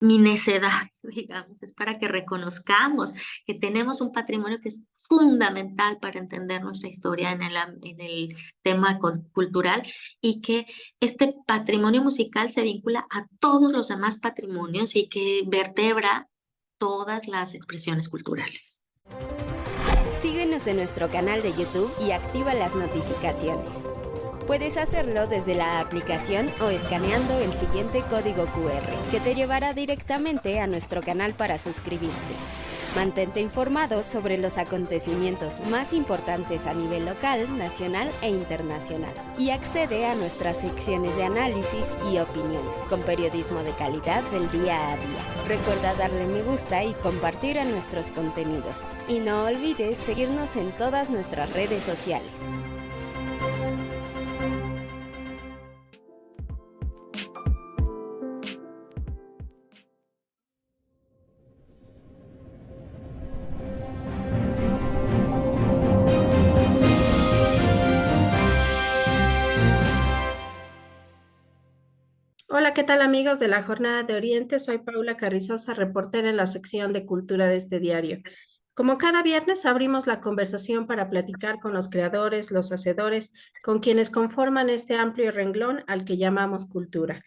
mi necedad, digamos, es para que reconozcamos que tenemos un patrimonio que es fundamental para entender nuestra historia en el tema cultural y que este patrimonio musical se vincula a todos los demás patrimonios y que vertebra todas las expresiones culturales. Síguenos en nuestro canal de YouTube y activa las notificaciones. Puedes hacerlo desde la aplicación o escaneando el siguiente código QR, que te llevará directamente a nuestro canal para suscribirte. Mantente informado sobre los acontecimientos más importantes a nivel local, nacional e internacional. Y accede a nuestras secciones de análisis y opinión, con periodismo de calidad del día a día. Recuerda darle me gusta y compartir a nuestros contenidos. Y no olvides seguirnos en todas nuestras redes sociales. Hola, ¿qué tal amigos de la Jornada de Oriente? Soy Paula Carrizosa, reportera en la sección de Cultura de este diario. Como cada viernes, abrimos la conversación para platicar con los creadores, los hacedores, con quienes conforman este amplio renglón al que llamamos cultura.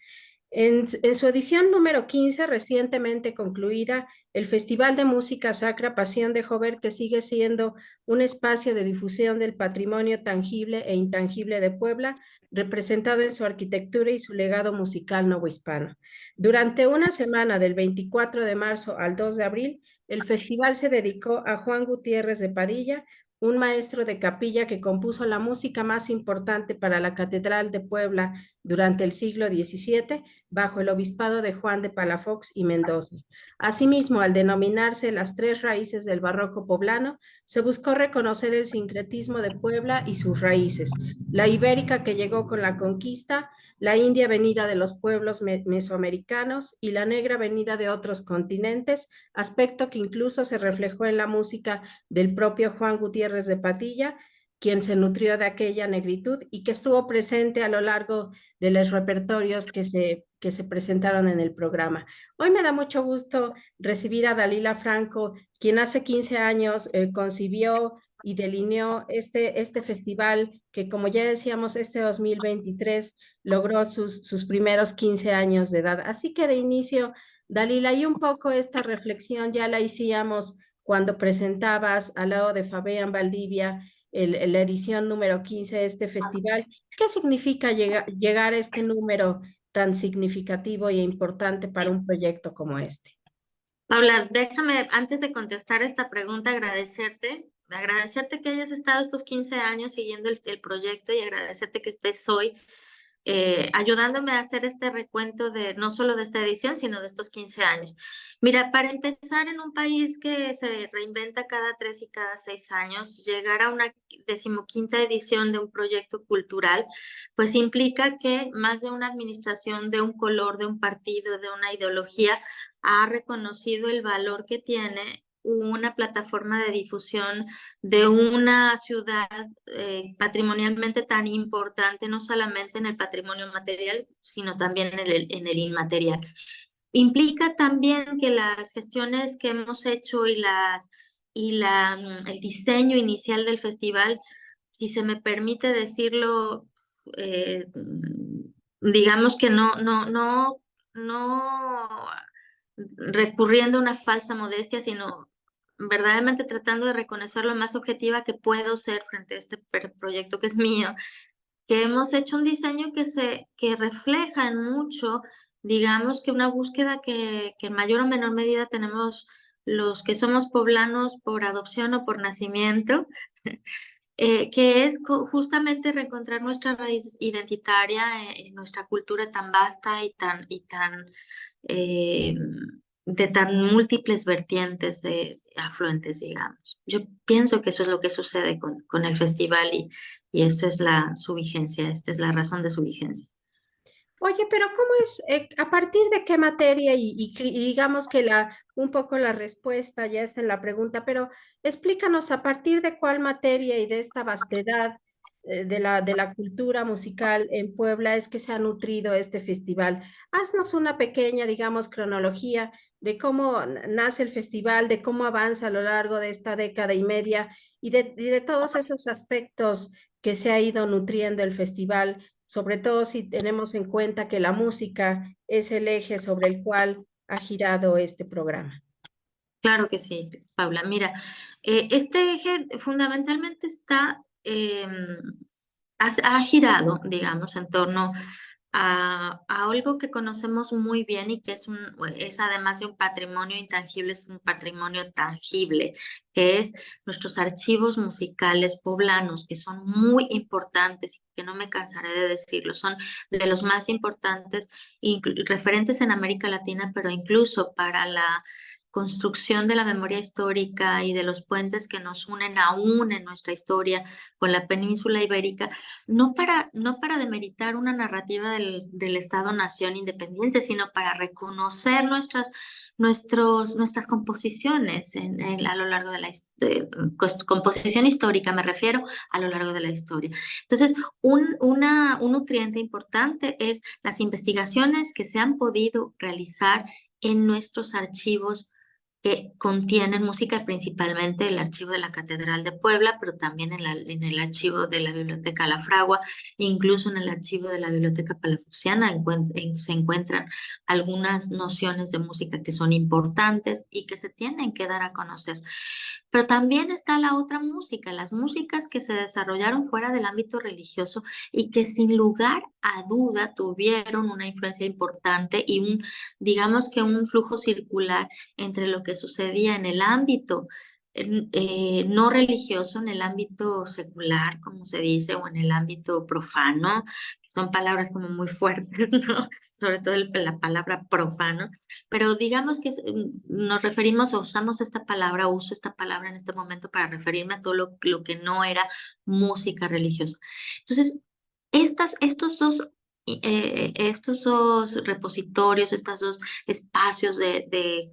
En su edición número 15, recientemente concluida, el Festival de Música Sacra Pasión de Jover, que sigue siendo un espacio de difusión del patrimonio tangible e intangible de Puebla, representado en su arquitectura y su legado musical novohispano. Durante una semana del 24 de marzo al 2 de abril, el festival se dedicó a Juan Gutiérrez de Padilla, un maestro de capilla que compuso la música más importante para la Catedral de Puebla durante el siglo XVII, bajo el obispado de Juan de Palafox y Mendoza. Asimismo, al denominarse las tres raíces del barroco poblano, se buscó reconocer el sincretismo de Puebla y sus raíces, la ibérica que llegó con la conquista, la india venida de los pueblos mesoamericanos y la negra venida de otros continentes, aspecto que incluso se reflejó en la música del propio Juan Gutiérrez de Padilla, quien se nutrió de aquella negritud y que estuvo presente a lo largo de los repertorios que se presentaron en el programa. Hoy me da mucho gusto recibir a Dalila Franco, quien hace 15 años concibió y delineó este festival que, como ya decíamos, este 2023 logró sus primeros 15 años de edad. Así que de inicio, Dalila, y un poco esta reflexión ya la hicimos cuando presentabas al lado de Fabián Valdivia la edición número 15 de este festival. ¿Qué significa llegar a este número tan significativo e importante para un proyecto como este? Paula, déjame, antes de contestar esta pregunta, agradecerte que hayas estado estos 15 años siguiendo el proyecto y agradecerte que estés hoy ayudándome a hacer este recuento de no solo de esta edición, sino de estos 15 años. Mira, para empezar, en un país que se reinventa cada 3 y cada 6 años, llegar a una 15ª edición de un proyecto cultural, pues implica que más de una administración, de un color, de un partido, de una ideología, ha reconocido el valor que tiene una plataforma de difusión de una ciudad patrimonialmente tan importante, no solamente en el patrimonio material, sino también en el inmaterial. Implica también que las gestiones que hemos hecho el diseño inicial del festival, si se me permite decirlo, eh, digamos que no recurriendo a una falsa modestia, sino verdaderamente tratando de reconocer lo más objetiva que puedo ser frente a este proyecto que es mío, que hemos hecho un diseño que refleja en mucho, digamos que una búsqueda que en mayor o menor medida tenemos los que somos poblanos por adopción o por nacimiento, que es justamente reencontrar nuestra raíz identitaria en nuestra cultura tan vasta eh, de tan múltiples vertientes de afluentes, digamos. Yo pienso que eso es lo que sucede con el festival y esto es su vigencia, esta es la razón de su vigencia. Oye, pero ¿cómo es, a partir de qué materia? Y digamos que un poco la respuesta ya está en la pregunta, pero explícanos a partir de cuál materia y de esta vastedad de la cultura musical en Puebla es que se ha nutrido este festival. Haznos una pequeña, digamos, cronología de cómo nace el festival, de cómo avanza a lo largo de esta década y media y de todos esos aspectos que se ha ido nutriendo el festival, sobre todo si tenemos en cuenta que la música es el eje sobre el cual ha girado este programa. Claro que sí, Paula. Mira, este eje fundamentalmente ha girado, digamos, en torno a algo que conocemos muy bien y que es además de un patrimonio intangible, es un patrimonio tangible, que es nuestros archivos musicales poblanos, que son muy importantes y que no me cansaré de decirlo, son de los más importantes, referentes en América Latina, pero incluso para la construcción de la memoria histórica y de los puentes que nos unen aún en nuestra historia con la península ibérica, no para demeritar una narrativa del Estado-nación independiente, sino para reconocer nuestras composiciones a lo largo de la composición histórica, me refiero a lo largo de la historia. Entonces, un nutriente importante es las investigaciones que se han podido realizar en nuestros archivos que contienen música, principalmente el archivo de la Catedral de Puebla, pero también en el archivo de la Biblioteca La Fragua, incluso en el archivo de la Biblioteca Palafoxiana se encuentran algunas nociones de música que son importantes y que se tienen que dar a conocer. Pero también está la otra música, las músicas que se desarrollaron fuera del ámbito religioso y que sin lugar a duda tuvieron una influencia importante y digamos que un flujo circular entre lo que sucedía en el ámbito no religioso, en el ámbito secular, como se dice, o en el ámbito profano, que son palabras como muy fuertes, ¿no? Sobre todo la palabra profano, pero digamos que nos referimos o usamos esta palabra, uso esta palabra en este momento para referirme a todo lo que no era música religiosa. Entonces, estos dos repositorios, estos dos espacios de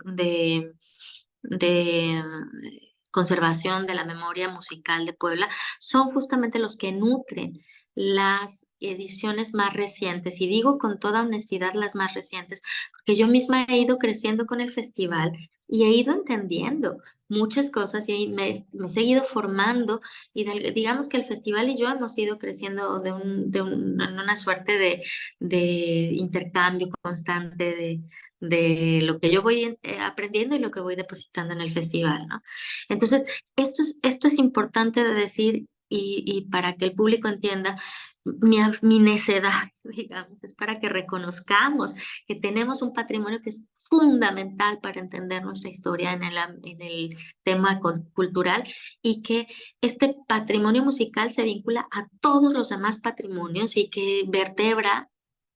conservación de la memoria musical de Puebla son justamente los que nutren las ediciones más recientes, y digo con toda honestidad las más recientes, porque yo misma he ido creciendo con el festival y he ido entendiendo muchas cosas y me he seguido formando y digamos que el festival y yo hemos ido creciendo en una suerte de intercambio constante de lo que yo voy aprendiendo y lo que voy depositando en el festival, ¿no? Entonces, esto es importante de decir y para que el público entienda mi necedad, digamos, es para que reconozcamos que tenemos un patrimonio que es fundamental para entender nuestra historia en el tema cultural y que este patrimonio musical se vincula a todos los demás patrimonios y que vertebra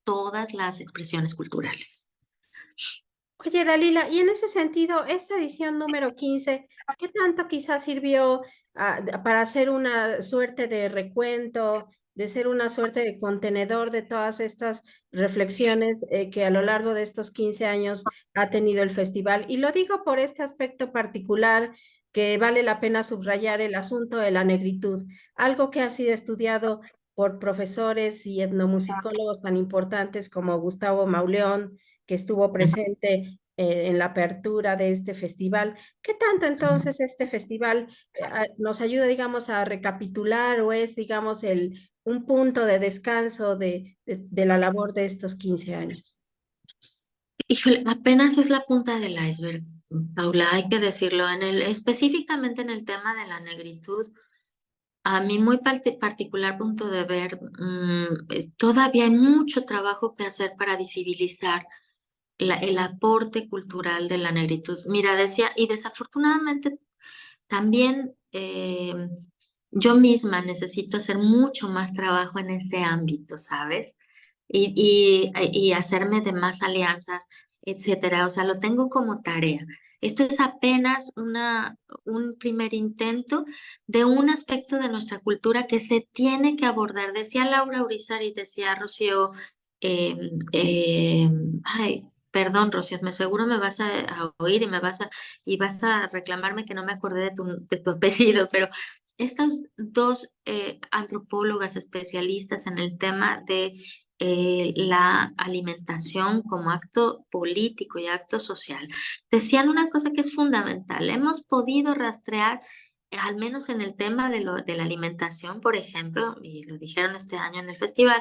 todas las expresiones culturales. Oye, Dalila, y en ese sentido, esta edición número 15, ¿qué tanto quizás sirvió para hacer una suerte de recuento, de ser una suerte de contenedor de todas estas reflexiones que a lo largo de estos 15 años ha tenido el festival? Y lo digo por este aspecto particular que vale la pena subrayar el asunto de la negritud, algo que ha sido estudiado por profesores y etnomusicólogos tan importantes como Gustavo Mauleón, que estuvo presente en la apertura de este festival. ¿Qué tanto entonces este festival nos ayuda, digamos, a recapitular o es, digamos, un punto de descanso de la labor de estos 15 años? Híjole, apenas es la punta del iceberg, Paula, hay que decirlo. Específicamente en el tema de la negritud, a mi muy particular punto de ver, todavía hay mucho trabajo que hacer para visibilizar el aporte cultural de la negritud. Mira, decía, y desafortunadamente también yo misma necesito hacer mucho más trabajo en ese ámbito, ¿sabes? Y hacerme de más alianzas, etcétera. O sea, lo tengo como tarea. Esto es apenas un primer intento de un aspecto de nuestra cultura que se tiene que abordar. Decía Laura Urizar y decía Rocío, eh, eh, ay, perdón, Rocío, seguro me vas a oír y vas a reclamarme que no me acordé de tu apellido, pero estas dos antropólogas especialistas en el tema de la alimentación como acto político y acto social, decían una cosa que es fundamental. Hemos podido rastrear, al menos en el tema de la alimentación, por ejemplo, y lo dijeron este año en el festival,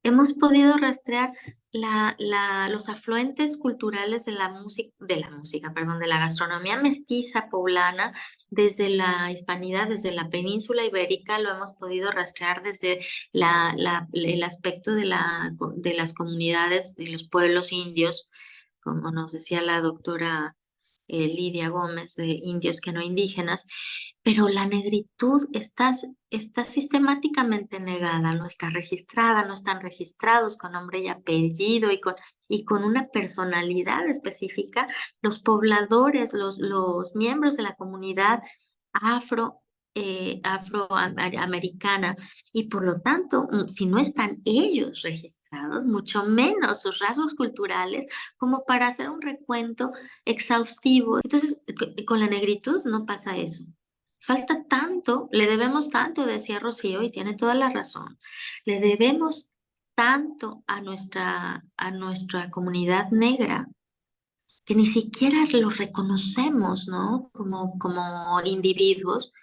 hemos podido rastrear los afluentes culturales perdón, de la gastronomía mestiza poblana desde la hispanidad, desde la península ibérica. Lo hemos podido rastrear desde el aspecto de las comunidades, de los pueblos indios, como nos decía la doctora Lidia Gómez, de indios que no indígenas, pero la negritud está sistemáticamente negada, no está registrada, no están registrados con nombre y apellido y con una personalidad específica. Los pobladores, los miembros de la comunidad afro, afroamericana, y por lo tanto, si no están ellos registrados, mucho menos sus rasgos culturales, como para hacer un recuento exhaustivo. Entonces, con la negritud no pasa eso. Falta tanto, le debemos tanto, decía Rocío, y tiene toda la razón. Le debemos tanto a nuestra comunidad negra que ni siquiera los reconocemos, ¿no? Como individuos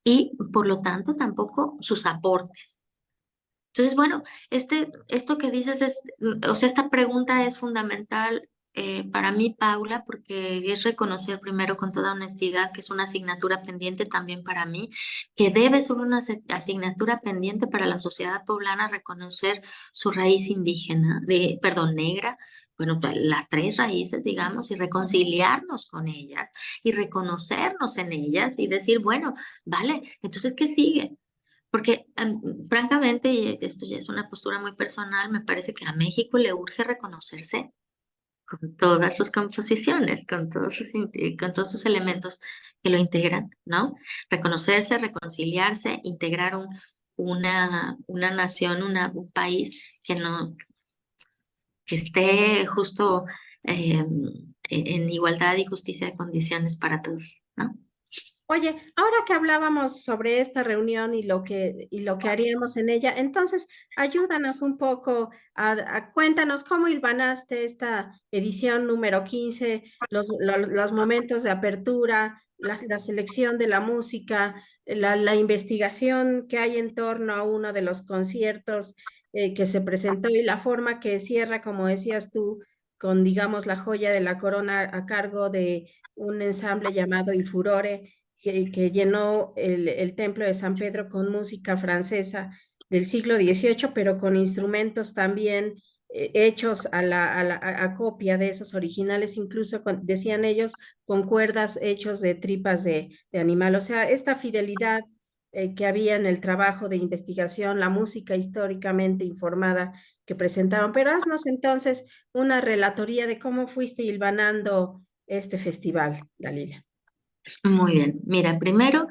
y por lo tanto tampoco sus aportes. Entonces, bueno, esto que dices o sea, esta pregunta es fundamental para mí, Paula, porque es reconocer primero con toda honestidad que es una asignatura pendiente también para mí, que debe ser una asignatura pendiente para la sociedad poblana reconocer su raíz indígena, perdón, negra, bueno, las tres raíces, digamos, y reconciliarnos con ellas y reconocernos en ellas y decir, bueno, vale, entonces, ¿qué sigue? Porque francamente, y esto ya es una postura muy personal, me parece que a México le urge reconocerse con todas sus composiciones, con todos sus elementos que lo integran, ¿no? Reconocerse, reconciliarse, integrar una nación, un país que no, que esté justo en igualdad y justicia de condiciones para todos, ¿no? Oye, ahora que hablábamos sobre esta reunión y lo que haríamos en ella, entonces ayúdanos un poco cuéntanos cómo hilvanaste esta edición número 15, los momentos de apertura, la selección de la música, la investigación que hay en torno a uno de los conciertos que se presentó y la forma que cierra, como decías tú, con, digamos, la joya de la corona a cargo de un ensamble llamado Il Furore que llenó el templo de San Pedro con música francesa del siglo XVIII, pero con instrumentos también hechos a copia de esos originales, incluso decían ellos, con cuerdas hechos de tripas de animal. O sea, esta fidelidad que había en el trabajo de investigación, la música históricamente informada que presentaron. Pero haznos entonces una relatoría de cómo fuiste hilvanando este festival, Dalila. Muy bien. Mira, primero,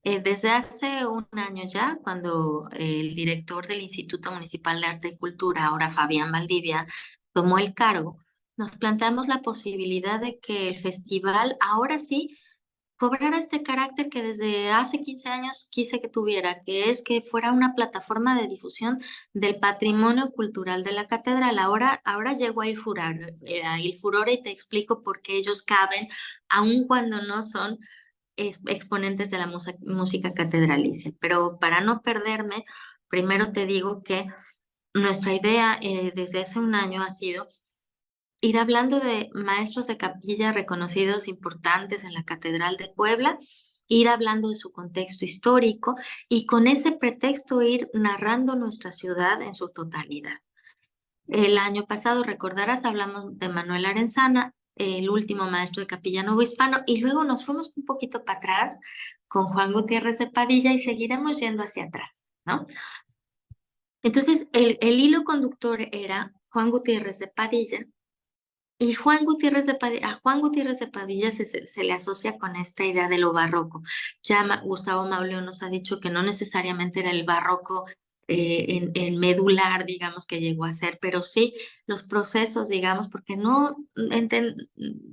desde hace un año ya, cuando el director del Instituto Municipal de Arte y Cultura, ahora Fabián Valdivia, tomó el cargo, nos planteamos la posibilidad de que el festival ahora sí cobrara este carácter que desde hace 15 años quise que tuviera, que es que fuera una plataforma de difusión del patrimonio cultural de la catedral. Ahora llegó a Il Furore y te explico por qué ellos caben, aun cuando no son exponentes de la música catedralicia. Pero para no perderme, primero te digo que nuestra idea desde hace un año ha sido ir hablando de maestros de capilla reconocidos importantes en la Catedral de Puebla, ir hablando de su contexto histórico y con ese pretexto ir narrando nuestra ciudad en su totalidad. El año pasado, recordarás, hablamos de Manuel Arenzana, el último maestro de capilla novohispano, y luego nos fuimos un poquito para atrás con Juan Gutiérrez de Padilla y seguiremos yendo hacia atrás, ¿no? Entonces, el hilo conductor era Juan Gutiérrez de Padilla, y a Juan Gutiérrez de Padilla se le asocia con esta idea de lo barroco. Ya Gustavo Mauleón nos ha dicho que no necesariamente era el barroco en medular, digamos, que llegó a ser, pero sí los procesos, digamos, porque no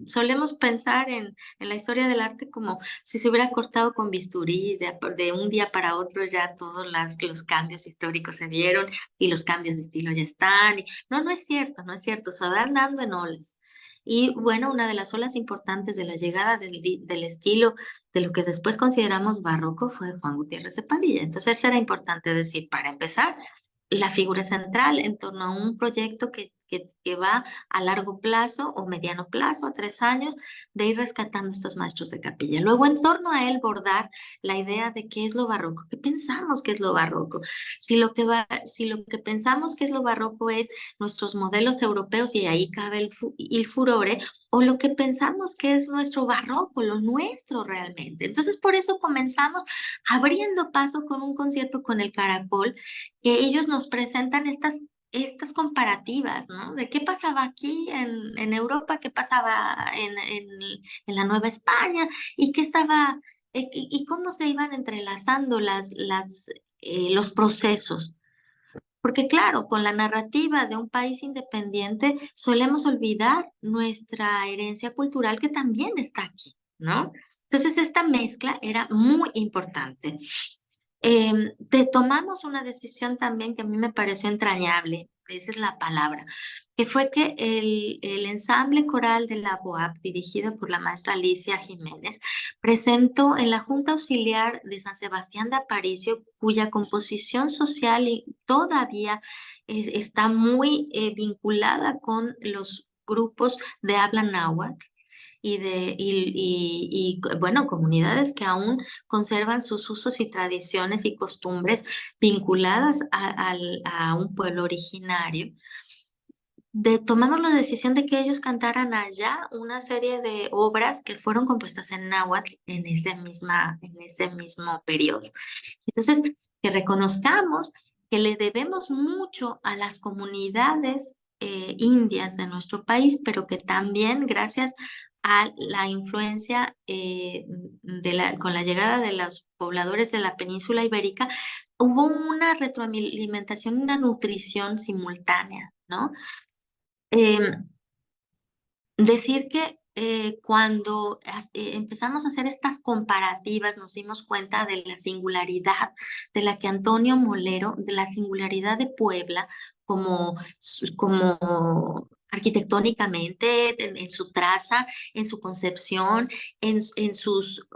solemos pensar en la historia del arte como si se hubiera cortado con bisturí, de un día para otro ya todos los cambios históricos se dieron y los cambios de estilo ya están. No, no es cierto, no es cierto, se va andando en olas. Y bueno, una de las olas importantes de la llegada del estilo de lo que después consideramos barroco fue Juan Gutiérrez de Padilla. Entonces será importante decir, para empezar, la figura central en torno a un proyecto que va a largo plazo o mediano plazo, a 3 años, de ir rescatando estos maestros de capilla. Luego, en torno a él, bordar la idea de qué es lo barroco, qué pensamos que es lo barroco. Si lo que pensamos que es lo barroco es nuestros modelos europeos, y ahí cabe el furore, o lo que pensamos que es nuestro barroco, lo nuestro realmente. Entonces, por eso comenzamos abriendo paso con un concierto con el Caracol, que ellos nos presentan estas comparativas, ¿no? De qué pasaba aquí en Europa, qué pasaba en la Nueva España, y qué estaba, y cómo se iban entrelazando los procesos. Porque claro, con la narrativa de un país independiente solemos olvidar nuestra herencia cultural que también está aquí, ¿no? Entonces esta mezcla era muy importante. Tomamos una decisión también que a mí me pareció entrañable, esa es la palabra, que fue que el ensamble coral de la BOAP, dirigido por la maestra Alicia Jiménez, presentó en la Junta Auxiliar de San Sebastián de Aparicio, cuya composición social todavía está muy vinculada con los grupos de habla náhuatl bueno, comunidades que aún conservan sus usos y tradiciones y costumbres vinculadas a un pueblo originario. Tomamos la decisión de que ellos cantaran allá una serie de obras que fueron compuestas en náhuatl en ese mismo periodo. Entonces, que reconozcamos que le debemos mucho a las comunidades indias de nuestro país, pero que también gracias a la influencia con la llegada de los pobladores de la península ibérica, hubo una retroalimentación, una nutrición simultánea, ¿no? Em, Decir que cuando empezamos a hacer estas comparativas, nos dimos cuenta de la singularidad de la que Antonio Molero, de la singularidad de Puebla como arquitectónicamente, en su traza, en su concepción, en sus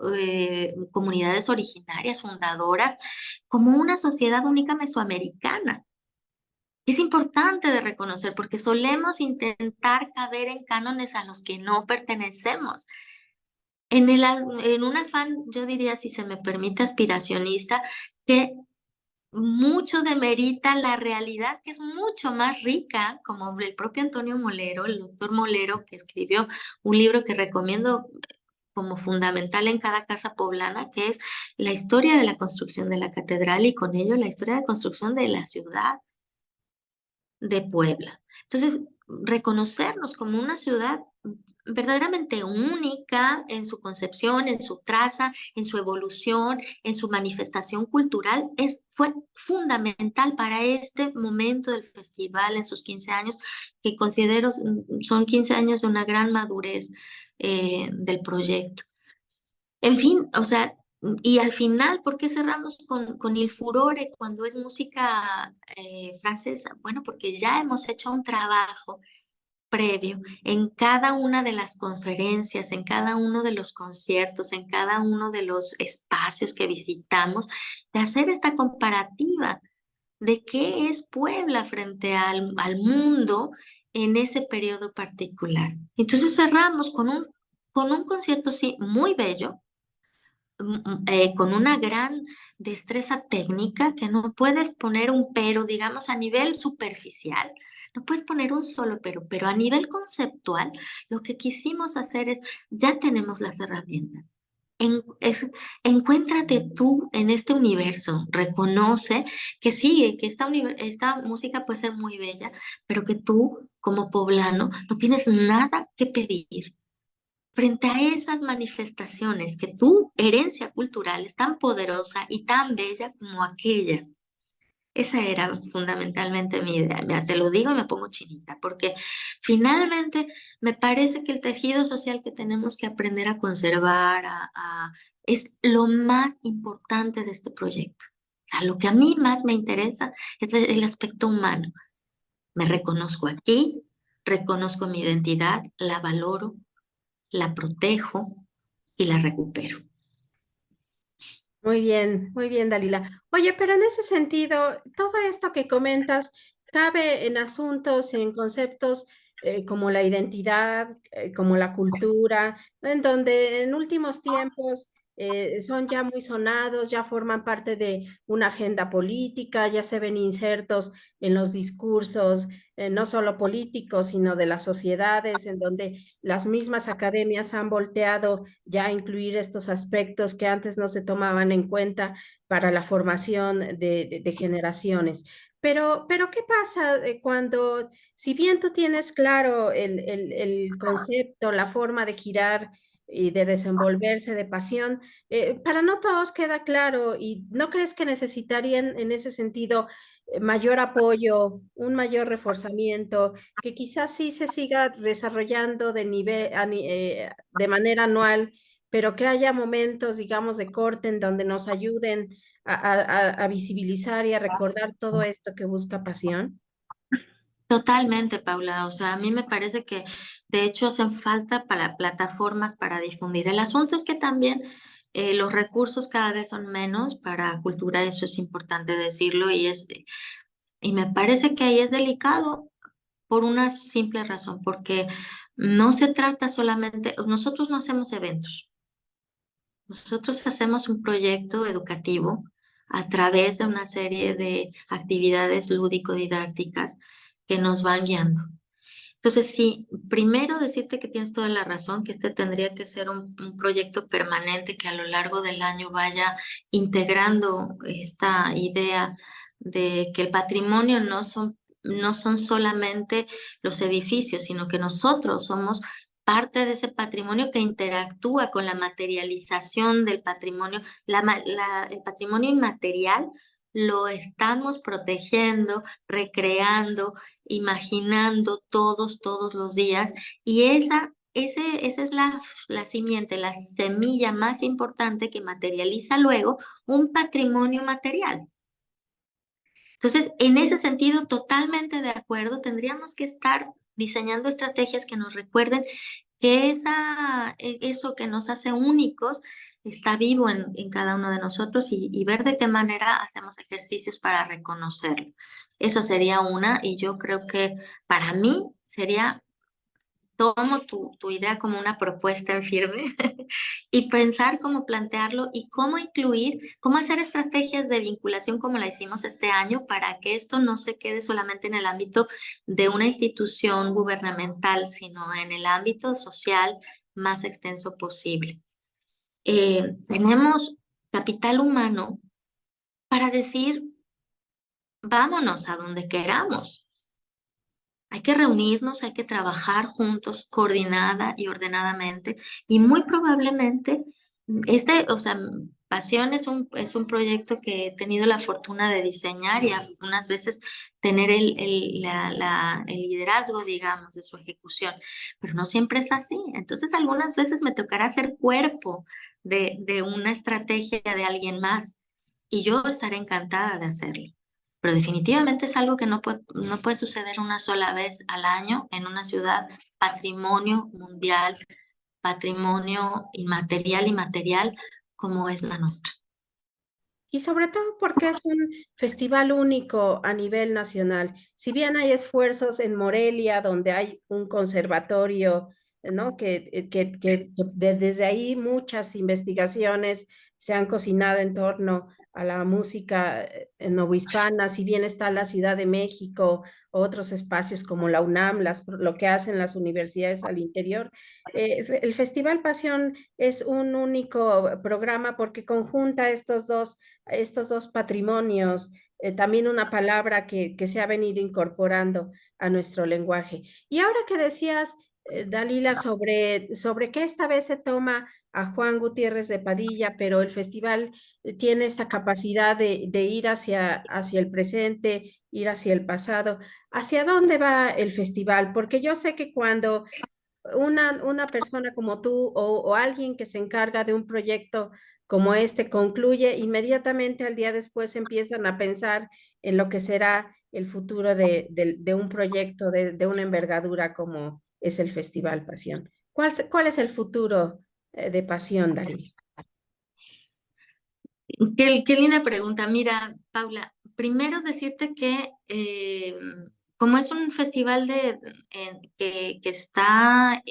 comunidades originarias, fundadoras, como una sociedad única mesoamericana. Es importante de reconocer porque solemos intentar caber en cánones a los que no pertenecemos. En un afán, yo diría, si se me permite, aspiracionista, que mucho demerita la realidad, que es mucho más rica, como el propio Antonio Molero, el doctor Molero, que escribió un libro que recomiendo como fundamental en cada casa poblana, que es la historia de la construcción de la catedral y con ello la historia de construcción de la ciudad de Puebla. Entonces, reconocernos como una ciudad verdaderamente única en su concepción, en su traza, en su evolución, en su manifestación cultural, fue fundamental para este momento del festival en sus 15 años, que considero son 15 años de una gran madurez del proyecto. En fin, o sea, y al final, ¿por qué cerramos con Il Furore cuando es música francesa? Bueno, porque ya hemos hecho un trabajo previo en cada una de las conferencias, en cada uno de los conciertos, en cada uno de los espacios que visitamos, de hacer esta comparativa de qué es Puebla frente al mundo en ese periodo particular. Entonces cerramos con un concierto, sí, muy bello, con una gran destreza técnica que no puedes poner un pero, digamos, a nivel superficial. No puedes poner un solo pero a nivel conceptual, lo que quisimos hacer es, ya tenemos las herramientas. Encuéntrate tú en este universo, reconoce que sí, que esta música puede ser muy bella, pero que tú, como poblano, no tienes nada que pedir frente a esas manifestaciones, que tu herencia cultural es tan poderosa y tan bella como aquella. Esa era fundamentalmente mi idea. Mira, te lo digo y me pongo chinita, porque finalmente me parece que el tejido social que tenemos que aprender a conservar, es lo más importante de este proyecto. O sea, lo que a mí más me interesa es el aspecto humano. Me reconozco aquí, reconozco mi identidad, la valoro, la protejo y la recupero. Muy bien, Dalila. Oye, pero en ese sentido, todo esto que comentas cabe en asuntos, en conceptos como la identidad, como la cultura, ¿no? En donde en últimos tiempos son ya muy sonados, ya forman parte de una agenda política, ya se ven insertos en los discursos, no solo políticos, sino de las sociedades, en donde las mismas academias han volteado ya incluir estos aspectos que antes no se tomaban en cuenta para la formación de generaciones. Pero, ¿qué pasa cuando, si bien tú tienes claro el concepto, la forma de girar y de desenvolverse de pasión, para no todos queda claro y no crees que necesitarían en ese sentido mayor apoyo, un mayor reforzamiento, que quizás sí se siga desarrollando de manera anual, pero que haya momentos, digamos, de corte en donde nos ayuden a visibilizar y a recordar todo esto que busca pasión? Totalmente, Paula. O sea, a mí me parece que de hecho hacen falta para plataformas para difundir. El asunto es que también los recursos cada vez son menos para cultura, eso es importante decirlo, y me parece que ahí es delicado por una simple razón, porque no se trata solamente, nosotros no hacemos eventos, nosotros hacemos un proyecto educativo a través de una serie de actividades lúdico-didácticas que nos van guiando. Entonces, sí, primero decirte que tienes toda la razón, que este tendría que ser un proyecto permanente que a lo largo del año vaya integrando esta idea de que el patrimonio no son solamente los edificios, sino que nosotros somos parte de ese patrimonio que interactúa con la materialización del patrimonio. El patrimonio inmaterial lo estamos protegiendo, recreando, imaginando todos los días, y esa es la simiente, la semilla más importante que materializa luego un patrimonio material. Entonces, en ese sentido, totalmente de acuerdo, tendríamos que estar diseñando estrategias que nos recuerden que eso que nos hace únicos está vivo en cada uno de nosotros, y ver de qué manera hacemos ejercicios para reconocerlo. Eso sería una, y yo creo que para mí sería, tomo tu idea como una propuesta en firme y pensar cómo plantearlo y cómo incluir, cómo hacer estrategias de vinculación como la hicimos este año para que esto no se quede solamente en el ámbito de una institución gubernamental, sino en el ámbito social más extenso posible. Tenemos capital humano para decir, vámonos a donde queramos. Hay que reunirnos, hay que trabajar juntos, coordinada y ordenadamente, y muy probablemente o sea, Pasión es un proyecto que he tenido la fortuna de diseñar y algunas veces tener el liderazgo, digamos, de su ejecución, pero no siempre es así. Entonces, algunas veces me tocará ser cuerpo de una estrategia de alguien más, y yo estaré encantada de hacerlo. Pero definitivamente es algo que no puede suceder una sola vez al año en una ciudad patrimonio mundial, patrimonio inmaterial y material como es la nuestra. Y sobre todo porque es un festival único a nivel nacional. Si bien hay esfuerzos en Morelia, donde hay un conservatorio, ¿no? Desde ahí muchas investigaciones se han cocinado en torno a la música novohispana, si bien está la Ciudad de México, otros espacios como la UNAM, lo que hacen las universidades al interior. El Festival Pasión es un único programa porque conjunta estos dos patrimonios, también una palabra que se ha venido incorporando a nuestro lenguaje. Y ahora que decías Dalila, sobre qué esta vez se toma a Juan Gutiérrez de Padilla, pero el festival tiene esta capacidad de ir hacia el presente, ir hacia el pasado. ¿Hacia dónde va el festival? Porque yo sé que cuando una persona como tú o alguien que se encarga de un proyecto como este concluye, inmediatamente al día después empiezan a pensar en lo que será el futuro de un proyecto de una envergadura como es el Festival Pasión. ¿Cuál es el futuro de Pasión, Dalí? Qué linda pregunta. Mira, Paula, primero decirte que como es un festival que está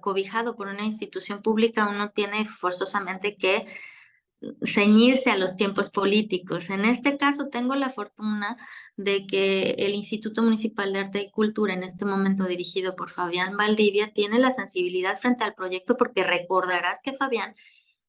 cobijado por una institución pública, uno tiene forzosamente que ceñirse a los tiempos políticos. En este caso, tengo la fortuna de que el Instituto Municipal de Arte y Cultura, en este momento dirigido por Fabián Valdivia, tiene la sensibilidad frente al proyecto porque recordarás que Fabián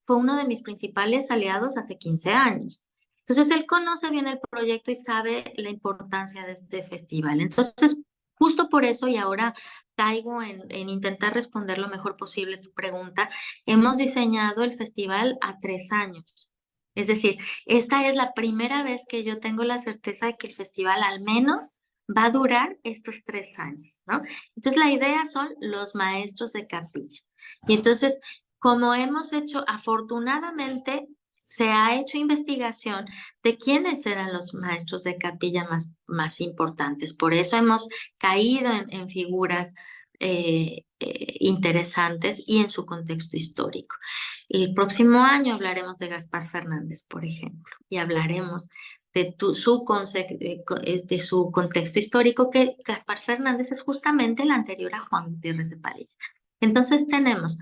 fue uno de mis principales aliados hace 15 años. Entonces, él conoce bien el proyecto y sabe la importancia de este festival. Entonces, justo por eso, y ahora caigo en intentar responder lo mejor posible tu pregunta, hemos diseñado el festival a 3 años. Es decir, esta es la primera vez que yo tengo la certeza de que el festival al menos va a durar estos 3 años, ¿no? Entonces, la idea son los maestros de capilla. Y entonces, como hemos hecho, afortunadamente, se ha hecho investigación de quiénes eran los maestros de capilla más importantes. Por eso hemos caído en figuras interesantes y en su contexto histórico. El próximo año hablaremos de Gaspar Fernández, por ejemplo, y hablaremos de su contexto histórico, que Gaspar Fernández es justamente el anterior a Juan Gutiérrez de París. Entonces tenemos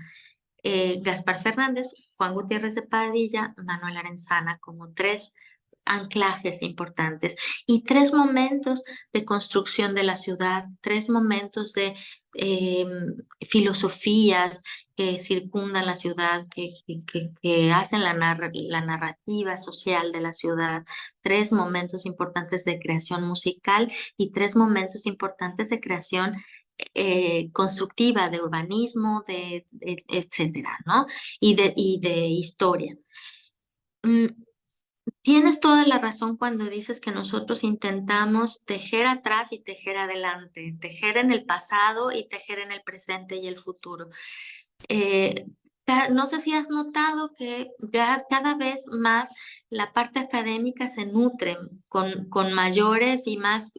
Gaspar Fernández, Juan Gutiérrez de Padilla, Manuel Arenzana como tres anclajes importantes y tres momentos de construcción de la ciudad, tres momentos de eh, filosofías que circundan la ciudad, que hacen la narrativa social de la ciudad, tres momentos importantes de creación musical y tres momentos importantes de creación constructiva, de urbanismo, etcétera, ¿no? Y de historia. Mm, Tienes toda la razón cuando dices que nosotros intentamos tejer atrás y tejer adelante, tejer en el pasado y tejer en el presente y el futuro. Eh, no sé si has notado que cada vez más la parte académica se nutre con mayores y más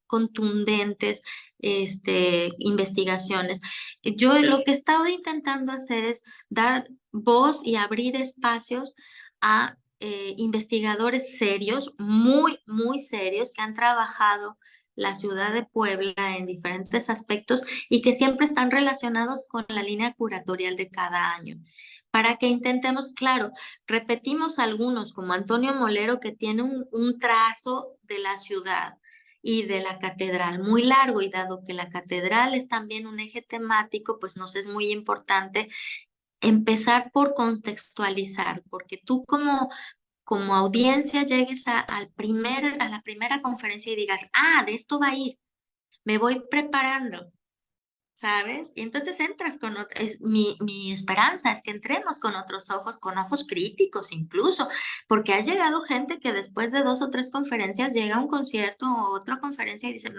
contundentes investigaciones. Yo lo que he estado intentando hacer es dar voz y abrir espacios a investigadores serios, muy, muy serios, que han trabajado la ciudad de Puebla en diferentes aspectos y que siempre están relacionados con la línea curatorial de cada año. Para que intentemos, claro, repetimos algunos, como Antonio Molero, que tiene un trazo de la ciudad y de la catedral muy largo, y dado que la catedral es también un eje temático, pues nos es muy importante empezar por contextualizar, porque tú como audiencia llegues a la primera conferencia y digas, de esto va a ir, me voy preparando, ¿sabes? Y entonces entras mi esperanza es que entremos con otros ojos, con ojos críticos incluso, porque ha llegado gente que después de 2 o 3 conferencias llega a un concierto o otra conferencia y dice,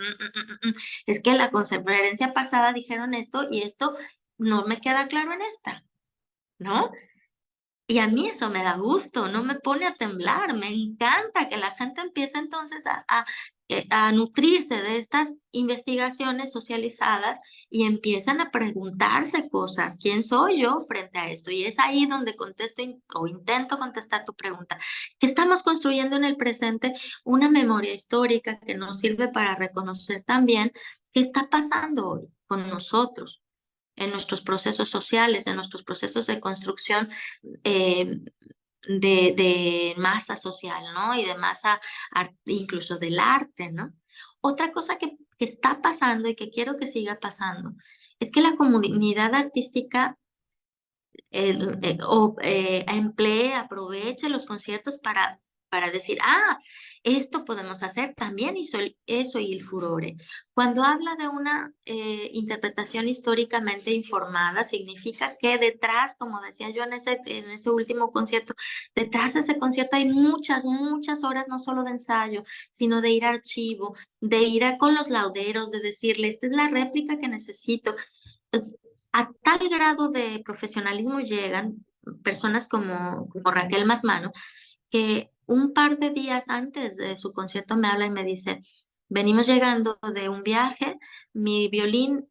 es que la conferencia pasada dijeron esto y esto no me queda claro en esta, ¿no? Y a mí eso me da gusto, no me pone a temblar, me encanta que la gente empiece entonces a nutrirse de estas investigaciones socializadas y empiezan a preguntarse cosas, ¿quién soy yo frente a esto? Y es ahí donde contesto o intento contestar tu pregunta, que estamos construyendo en el presente una memoria histórica que nos sirve para reconocer también qué está pasando hoy con nosotros en nuestros procesos sociales, en nuestros procesos de construcción eh, de masa social, ¿no? Y de masa incluso del arte, ¿no? Otra cosa que está pasando y que quiero que siga pasando es que la comunidad artística emplee, aproveche los conciertos para para decir, esto podemos hacer, también hizo eso y el furore. Cuando habla de una interpretación históricamente informada, significa que detrás, como decía yo en ese último concierto, detrás de ese concierto hay muchas, muchas horas, no solo de ensayo, sino de ir a archivo, de ir con los lauderos, de decirle, esta es la réplica que necesito. A tal grado de profesionalismo llegan personas como Raquel Masmano, que un par de días antes de su concierto me habla y me dice, venimos llegando de un viaje, mi violín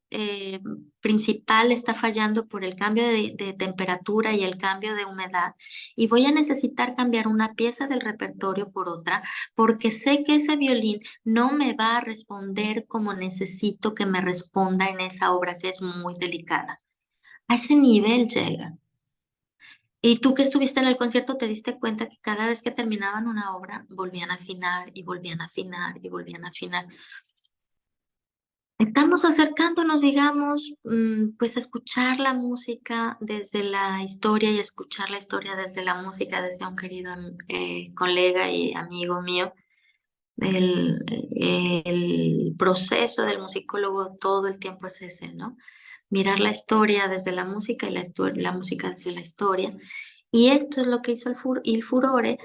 principal está fallando por el cambio de temperatura y el cambio de humedad y voy a necesitar cambiar una pieza del repertorio por otra porque sé que ese violín no me va a responder como necesito que me responda en esa obra que es muy delicada. A ese nivel llega. Y tú que estuviste en el concierto te diste cuenta que cada vez que terminaban una obra volvían a afinar y volvían a afinar y volvían a afinar. Estamos acercándonos, digamos, pues a escuchar la música desde la historia y escuchar la historia desde la música, desde un querido colega y amigo mío. El proceso del musicólogo todo el tiempo es ese, ¿no? Mirar la historia desde la música y la música desde la historia. Y esto es lo que hizo el furore.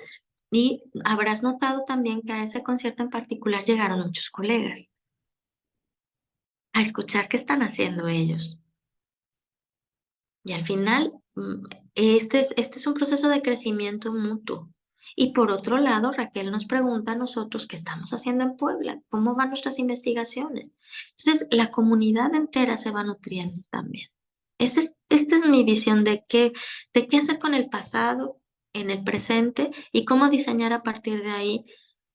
Y habrás notado también que a ese concierto en particular llegaron muchos colegas a escuchar qué están haciendo ellos. Y al final, este es un proceso de crecimiento mutuo. Y por otro lado, Raquel nos pregunta a nosotros qué estamos haciendo en Puebla, cómo van nuestras investigaciones. Entonces, la comunidad entera se va nutriendo también. Esta es mi visión de qué hacer con el pasado, en el presente y cómo diseñar a partir de ahí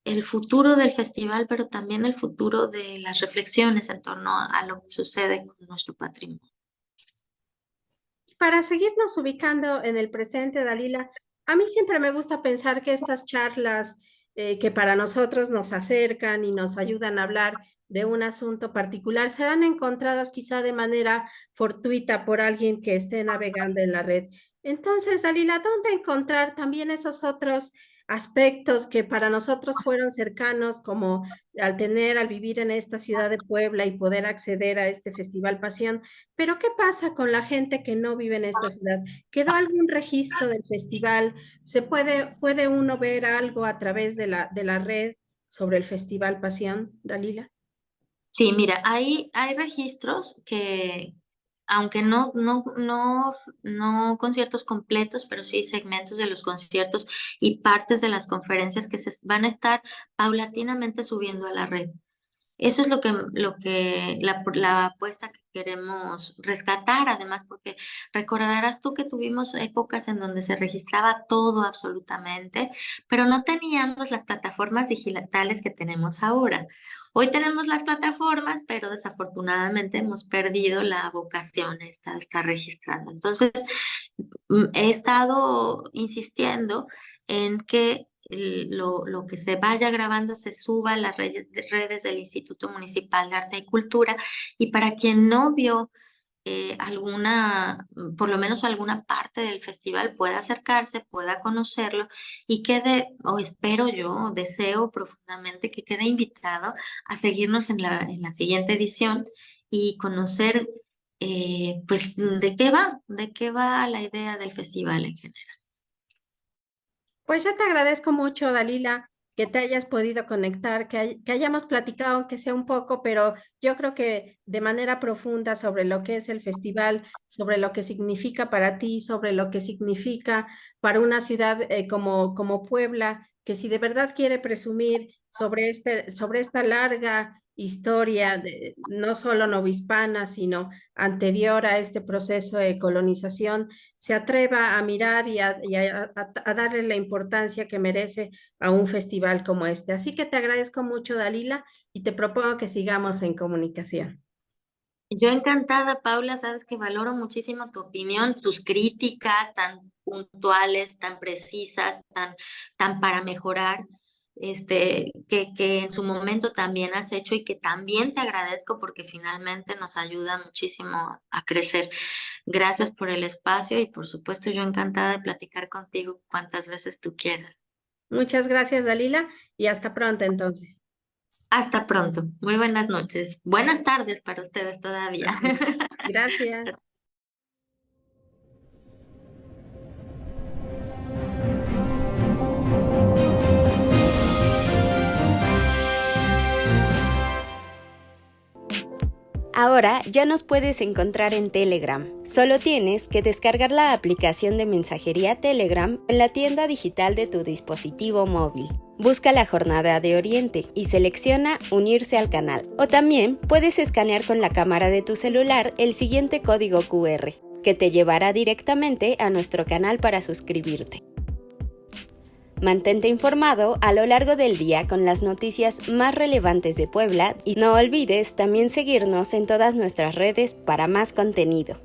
el futuro del festival, pero también el futuro de las reflexiones en torno a lo que sucede con nuestro patrimonio. Para seguirnos ubicando en el presente, Dalila, a mí siempre me gusta pensar que estas charlas que para nosotros nos acercan y nos ayudan a hablar de un asunto particular serán encontradas quizá de manera fortuita por alguien que esté navegando en la red. Entonces, Dalila, ¿dónde encontrar también esos otros aspectos que para nosotros fueron cercanos, como al vivir en esta ciudad de Puebla y poder acceder a este Festival Pasión? Pero ¿qué pasa con la gente que no vive en esta ciudad? ¿Quedó algún registro del festival? ¿Puede uno ver algo a través de la red sobre el Festival Pasión, Dalila? Sí, mira, hay registros que, aunque no conciertos completos, pero sí segmentos de los conciertos y partes de las conferencias que se van a estar paulatinamente subiendo a la red. Eso es la apuesta que queremos rescatar, además, porque recordarás tú que tuvimos épocas en donde se registraba todo absolutamente, pero no teníamos las plataformas digitales que tenemos ahora. Hoy tenemos las plataformas, pero desafortunadamente hemos perdido la vocación esta de estar registrando. Entonces, he estado insistiendo en que lo que se vaya grabando se suba a las redes del Instituto Municipal de Arte y Cultura y para quien no vio por lo menos alguna parte del festival pueda acercarse, pueda conocerlo y quede, o espero yo, deseo profundamente que quede invitado a seguirnos en la siguiente edición y conocer pues de qué va la idea del festival en general. Pues yo te agradezco mucho, Dalila, que te hayas podido conectar, que hayamos platicado, aunque sea un poco, pero yo creo que de manera profunda sobre lo que es el festival, sobre lo que significa para ti, sobre lo que significa para una ciudad como Puebla, que si de verdad quiere presumir sobre esta larga historia, no solo novohispana, sino anterior a este proceso de colonización, se atreva a mirar y a darle la importancia que merece a un festival como este. Así que te agradezco mucho, Dalila, y te propongo que sigamos en comunicación. Yo encantada, Paula, sabes que valoro muchísimo tu opinión, tus críticas tan puntuales, tan precisas, tan para mejorar, que en su momento también has hecho y que también te agradezco porque finalmente nos ayuda muchísimo a crecer. Gracias por el espacio y por supuesto yo encantada de platicar contigo cuantas veces tú quieras. Muchas gracias, Dalila, y hasta pronto entonces. Hasta pronto. Muy buenas noches. Buenas tardes para ustedes todavía. Así. Gracias. Ahora ya nos puedes encontrar en Telegram. Solo tienes que descargar la aplicación de mensajería Telegram en la tienda digital de tu dispositivo móvil. Busca la Jornada de Oriente y selecciona Unirse al canal. O también puedes escanear con la cámara de tu celular el siguiente código QR, que te llevará directamente a nuestro canal para suscribirte. Mantente informado a lo largo del día con las noticias más relevantes de Puebla y no olvides también seguirnos en todas nuestras redes para más contenido.